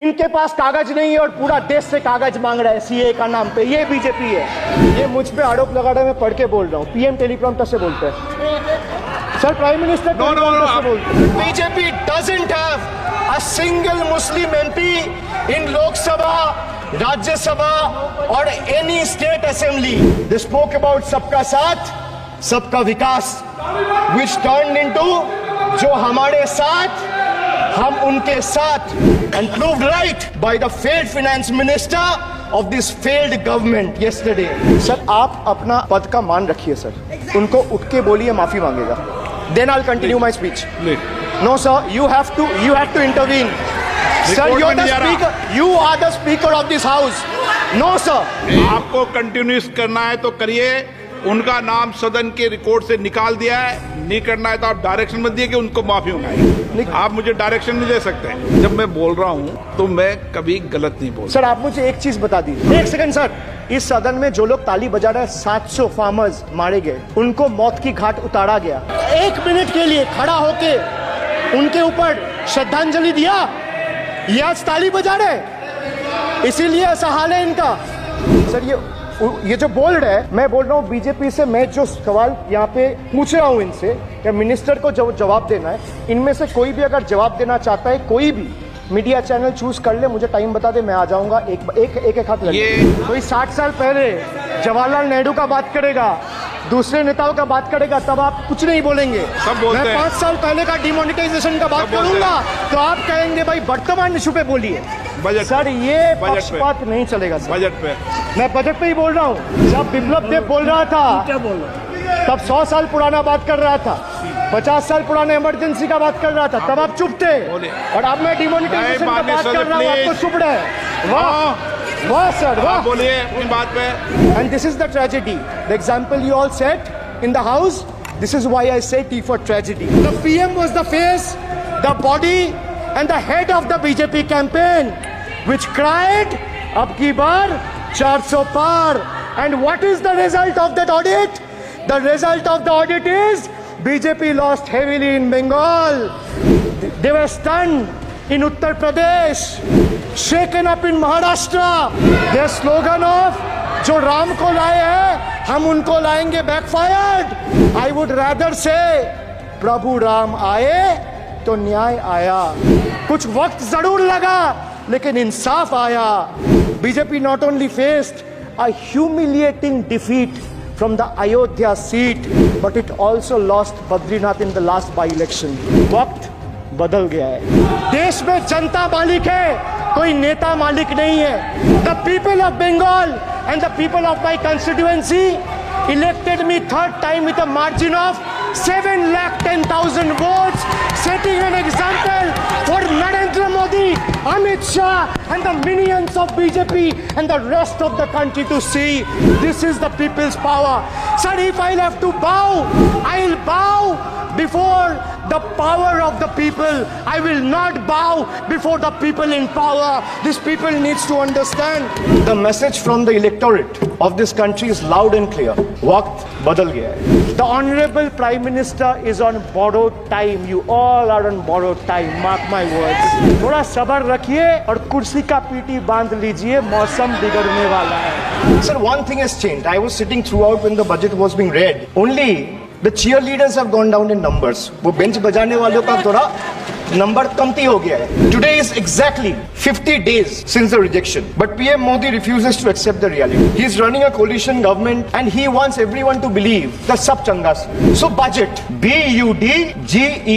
इनके पास कागज नहीं है और पूरा देश से कागज मांग रहा है सीए का नाम पे। ये बीजेपी है। ये मुझ पे आरोप लगा रहा है, मैं पढ़ के बोल रहा हूँ। पीएम टेलीप्रॉम्प्टर से बोलते हैं सर, प्राइम मिनिस्टर टेलीप्रॉम्प्टर से बोलते हैं। BJP doesn't have a single Muslim MP in Lok Sabha, Rajya Sabha और any state assembly. They spoke about सबका साथ सबका विकास, which turned into जो हमारे साथ हम उनके साथ, and proved right by the failed finance minister of this failed government yesterday. Sir आप अपना पद का मान रखिए सर, उनको उठ के बोलिए माफी मांगेगा, then I'll continue my speech. No sir, you have to intervene. Sir, you're the speaker. You are the speaker of this house. No sir. आपको कंटिन्यूस करना है तो करिए। उनका नाम सदन के रिकॉर्ड से निकाल दिया है। नहीं करना है तो आप डायरेक्शन मत दिए कि उनको माफी मंगाए। आप मुझे डायरेक्शन नहीं दे सकते। जब मैं बोल रहा हूँ तो मैं कभी गलत नहीं बोल। सर आप मुझे एक चीज बता दीजिए, एक सेकंड सर। इस सदन में जो लोग ताली बजा रहे हैं, 700 फार्मर्स मारे गए, उनको मौत की घाट उतारा गया। 1 मिनट के लिए खड़ा होके उनके ऊपर श्रद्धांजलि दिया, ये आज ताली बजा रहे, इसीलिए ऐसा हाल है इनका। सर ये जो बोल रहे हैं, मैं बोल रहा हूँ बीजेपी से, मैं जो सवाल यहाँ पे पूछ रहा हूँ इनसे, या मिनिस्टर को जवाब देना है, इनमें से कोई भी अगर जवाब देना चाहता है, कोई भी मीडिया चैनल चूज कर ले, मुझे टाइम बता दे, मैं आ जाऊंगा। एक हाथ लगे। कोई 60 साल पहले जवाहरलाल नेहरू का बात करेगा, दूसरे नेताओं का बात करेगा, तब आप कुछ नहीं बोलेंगे। मैं 5 साल पहले का डिमोनेटाइजेशन का बात करूंगा तो आप कहेंगे भाई वर्तमान इशू पे बोलिए। सर ये पक्षपात नहीं चलेगा सर। बजट पे मैं बजट पे ही बोल रहा हूँ। जब बिप्लब देव बोल रहा था तब 100 साल पुराना बात कर रहा था, 50 साल पुराने इमरजेंसी का बात कर रहा था, तब आप चुप थे। और अब मैं डिमोनेटाइजेशन का बात कर रहा हूँ, आपको चुप रहे। वाह सर, वाह। बोलिए अपनी बात पे। And this is the tragedy. The example you all set in the house. This is why I say T for tragedy. The PM was the face, the body, and the head of the BJP campaign, which cried, "Ab ki baar 400 par." And what is the result of that audit? The result of the audit is BJP lost heavily in Bengal. They were stunned in Uttar Pradesh, shaken up in Maharashtra. Their slogan of जो राम को लाए हैं हम उनको लाएंगे backfired. I would rather say प्रभु राम आए तो न्याय आया। कुछ वक्त जरूर लगा लेकिन इंसाफ आया। BJP not only faced a humiliating defeat from the Ayodhya seat, but it also lost Badrinath in the last by-election. वक्त बदल गया है। देश में जनता मालिक है, कोई नेता मालिक नहीं है। The people of Bengal and the people of my constituency elected me 3rd time with a margin of 7,10,000 votes, setting an example for Narendra Modi, Amit Shah and the minions of BJP and the rest of the country to see. This is the people's power. Sir, if I'll have to bow, I'll bow before the power of the people. I will not bow before the people in power. These people needs to understand. The message from the electorate of this country is loud and clear. वक्त बदल गया है. The Honorable Prime Minister is on borrowed time. You all are on borrowed time. Mark my words. थोड़ा सब्र रखिए और कुर्सी का पीटी बांध लीजिए, मौसम बिगड़ने वाला है. Sir, one thing has changed. I was sitting throughout when the budget was being read. Only the cheerleaders have gone down in numbers. वो बेंच बजाने वालों का थोड़ा नंबर कमती हो गया है. Today is exactly 50 days since the rejection, but PM Modi refuses to accept the reality. He is running a coalition government and he wants everyone to believe that sab changa se. So budget, BUDGET,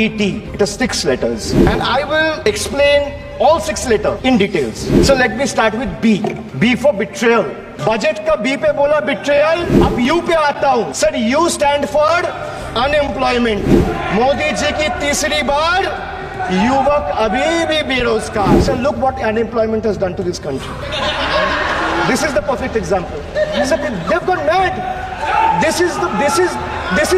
it has 6 letters, and I will explain all 6 letters in details. So let me start with B. B for betrayal. Budget का B पे बोला betrayal, अब U पे आता हूं. Sir you stand for unemployment. Modi ji की तीसरी बार युवक अभी भी बेरोजगार. Sir look what unemployment has done to this country. This is the perfect example. Sir they have gone mad. This is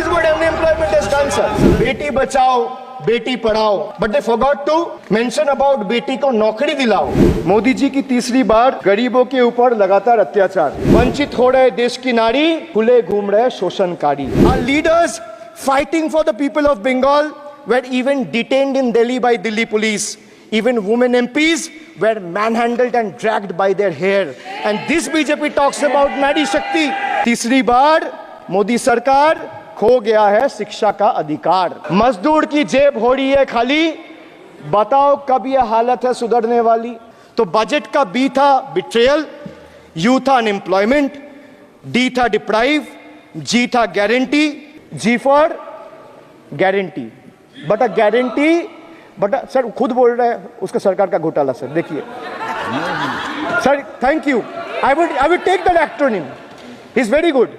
what unemployment has done sir. बेटी बचाओ बेटी पढ़ाओ, but they forgot to mention about बेटी को नौकरी दिलाओ. मोदी जी की तीसरी बार गरीबों के ऊपर लगातार अत्याचार. वंचित हो रहे देश की नारी, खुले घूम रहे शोषणकारी. Our leaders fighting for the people of Bengal were even detained in Delhi by Delhi police. Even women MPs were manhandled and dragged by their hair. And this BJP talks about Nari Shakti. तीसरी बार मोदी सरकार खो गया है शिक्षा का अधिकार. मजदूर की जेब हो रही है खाली. बताओ कब ये हालत है सुधरने वाली. तो बजट का बी था बिट्रेयल, यू था अनएम्प्लॉयमेंट, डी था डिप्राइव, जी था guarantee, G for guarantee. But a guarantee, but sir खुद बोल रहा है उसका सरकार का घोटाला. सर देखिए sir, thank you. I would take that acronym. He is very good.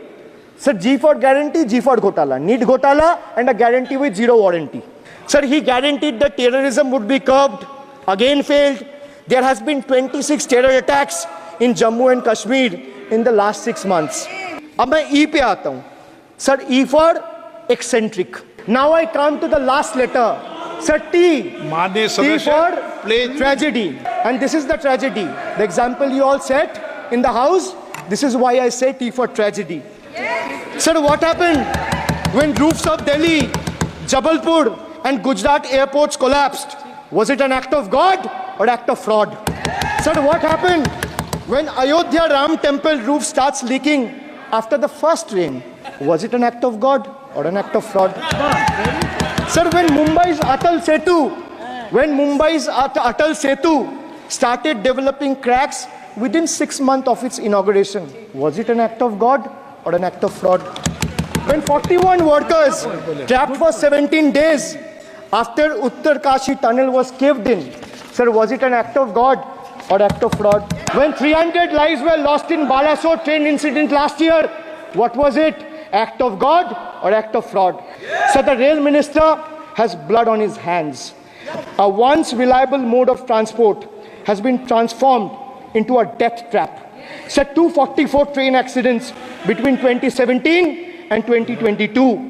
Sir, G for guarantee, G for Ghotala. Need Ghotala and a guarantee with zero warranty. Sir, he guaranteed that terrorism would be curbed. Again failed. There has been 26 terror attacks in Jammu and Kashmir in the last 6 months. अब मैं E पे आता हूँ. Sir, E for eccentric. Now I come to the last letter. Sir, T. माननीय T सदस्य, for please. tragedy. And this is the tragedy. The example you all set in the house. This is why I say T for tragedy. Sir, what happened when roofs of Delhi, Jabalpur and Gujarat airports collapsed? Was it an act of God or act of fraud? Sir, what happened when Ayodhya Ram temple roof starts leaking after the first rain? Was it an act of God or an act of fraud? Sir, when Mumbai's Atal Setu started developing cracks within 6 months of its inauguration, was it an act of God or an act of fraud? When 41 workers trapped for 17 days after Uttarkashi tunnel was caved in, sir, was it an act of God or act of fraud? When 300 lives were lost in Balasore train incident last year, what was it? Act of God or act of fraud? So the rail minister has blood on his hands. A once reliable mode of transport has been transformed into a death trap. So 244 train accidents between 2017 and 2022.